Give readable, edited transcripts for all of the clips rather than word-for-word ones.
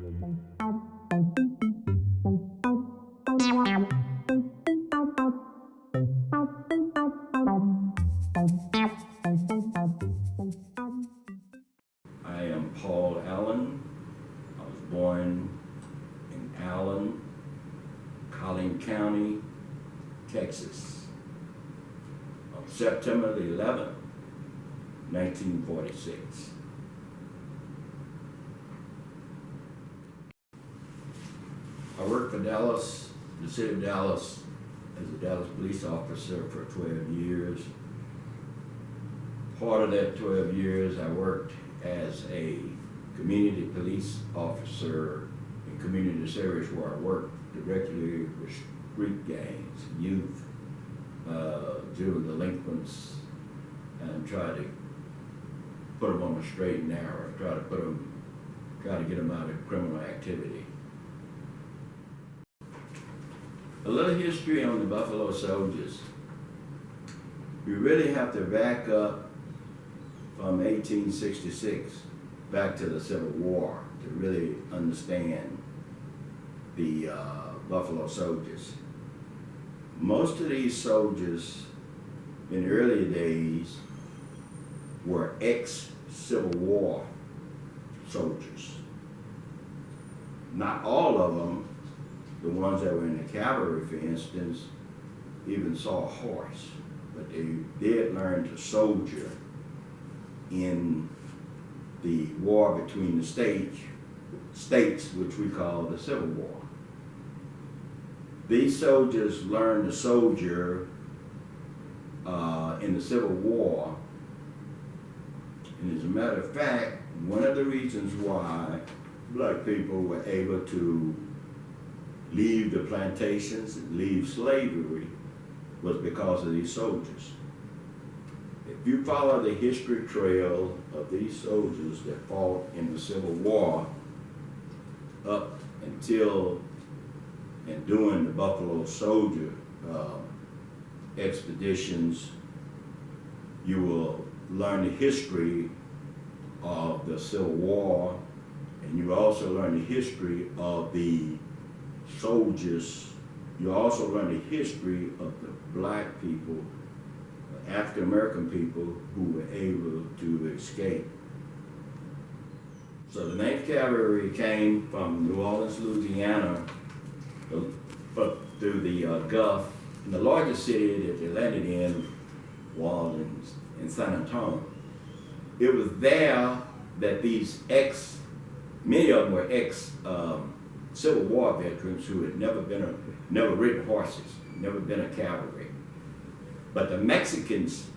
I am Paul Allen. I was born in Allen, Collin County, Texas, on September the 11th, 1946. I worked for Dallas, the city of Dallas, as a Dallas police officer for 12 years. Part of that 12 years, I worked as a community police officer in community service where I worked directly with street gangs, youth, juvenile delinquents, and try to put them on the straight and narrow, try to get them out of criminal activity. A little history on the Buffalo Soldiers. We really have to back up from 1866 back to the Civil War to really understand the Buffalo Soldiers. Most of these soldiers in the earlier days were ex-Civil War soldiers. Not all of them, the ones that were in the cavalry, for instance, even saw a horse, but they did learn to soldier in the war between the states, which we call the Civil War. These soldiers learned to soldier in the Civil War, and as a matter of fact, one of the reasons why black people were able to leave the plantations and leave slavery was because of these soldiers. If you follow the history trail of these soldiers that fought in the Civil War up until and during the Buffalo Soldier expeditions, you will learn the history of the Civil War, and you also learn the history of the soldiers. You also learn the history of the black people, African American people who were able to escape. So the 9th Cavalry came from New Orleans, Louisiana, through the Gulf. And the largest city that they landed in was in San Antonio. It was there that these many of them were Civil War veterans who had never ridden horses, never been a cavalry. But the Mexicans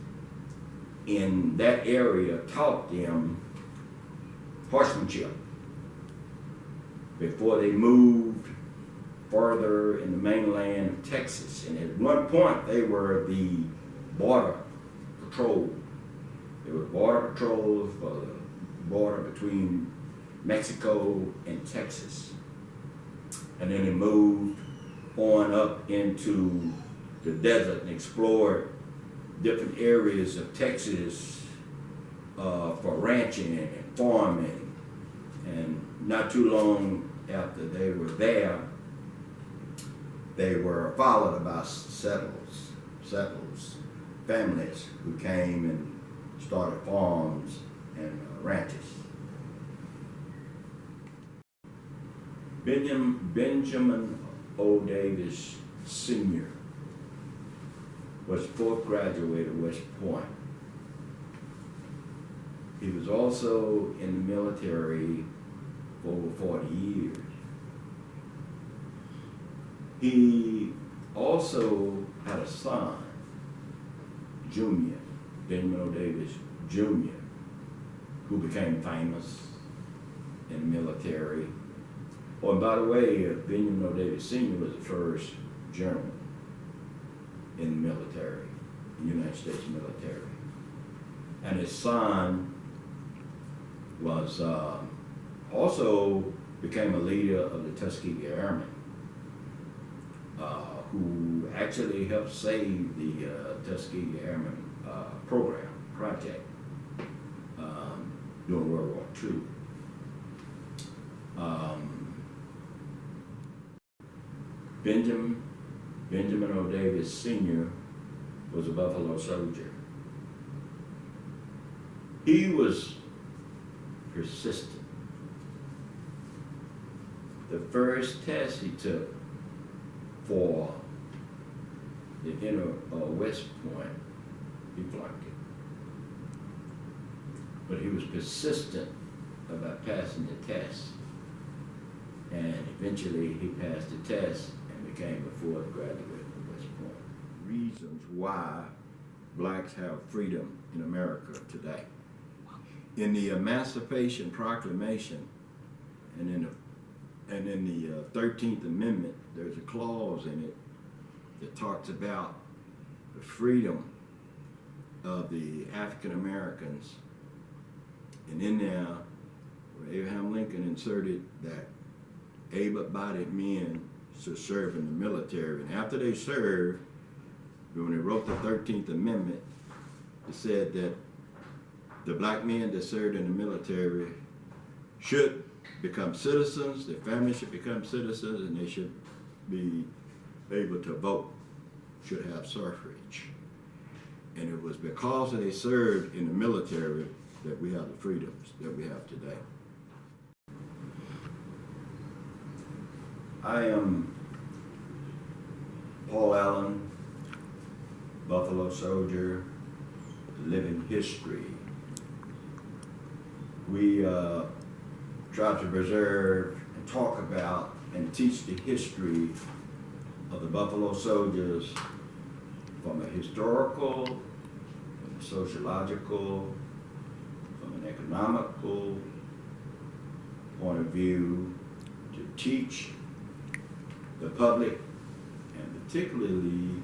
in that area taught them horsemanship before they moved further in the mainland of Texas. And at one point, they were the border patrol. They were border patrols for the border between Mexico and Texas. And then they moved on up into the desert and explored different areas of Texas for ranching and farming. And not too long after they were there, they were followed by settlers, families who came and started farms and ranches. Benjamin O. Davis Sr. was 4th graduate of West Point. He was also in the military for over 40 years. He also had a son, Junior, Benjamin O. Davis Jr., who became famous in the military. Oh, and by the way, Benjamin O. Davis Sr. was the first German in the military, the United States military. And his son was also became a leader of the Tuskegee Airmen, who actually helped save the Tuskegee Airmen project during World War II. Benjamin O. Davis Sr. was a Buffalo Soldier. He was persistent. The first test he took for the inner West Point, he flunked it. But he was persistent about passing the test. And eventually he passed the test and became a fourth graduate of West Point. Reasons why blacks have freedom in America today. In the Emancipation Proclamation and in the 13th Amendment, there's a clause in it that talks about the freedom of the African Americans. And in there, Abraham Lincoln inserted that able-bodied men should serve in the military. And after they served, when they wrote the 13th Amendment, it said that the black men that served in the military should become citizens, their families should become citizens, and they should be able to vote, should have suffrage. And it was because they served in the military that we have the freedoms that we have today. I am Paul Allen, Buffalo Soldier, living history. We try to preserve and talk about and teach the history of the Buffalo Soldiers from a historical, from a sociological, from an economical point of view, to teach the public, and particularly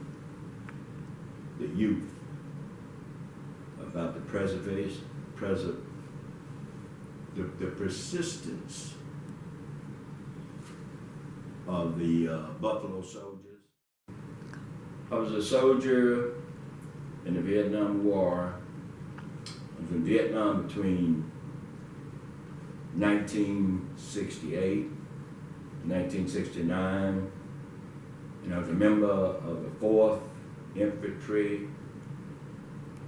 the youth, about the the persistence of the Buffalo Soldiers. I was a soldier in the Vietnam War. I was in Vietnam between 1968 and 1969, and I was a member of the 4th Infantry,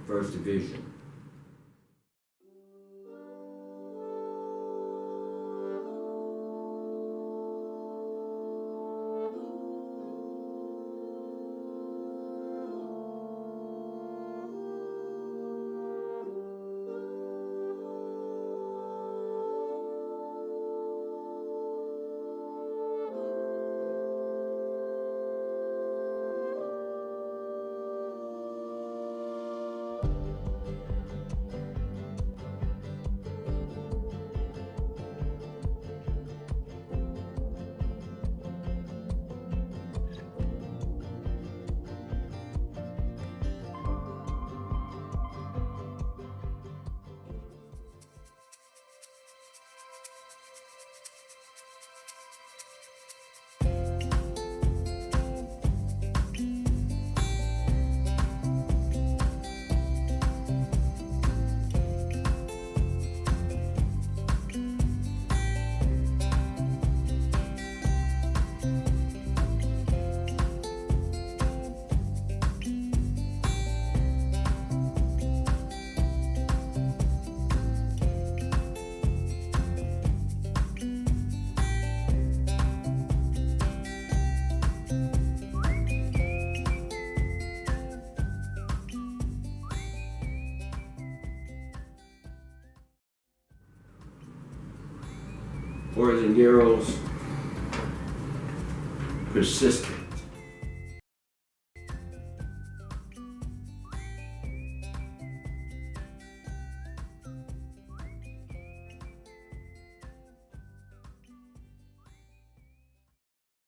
1st Division. Boys and girls, persistence.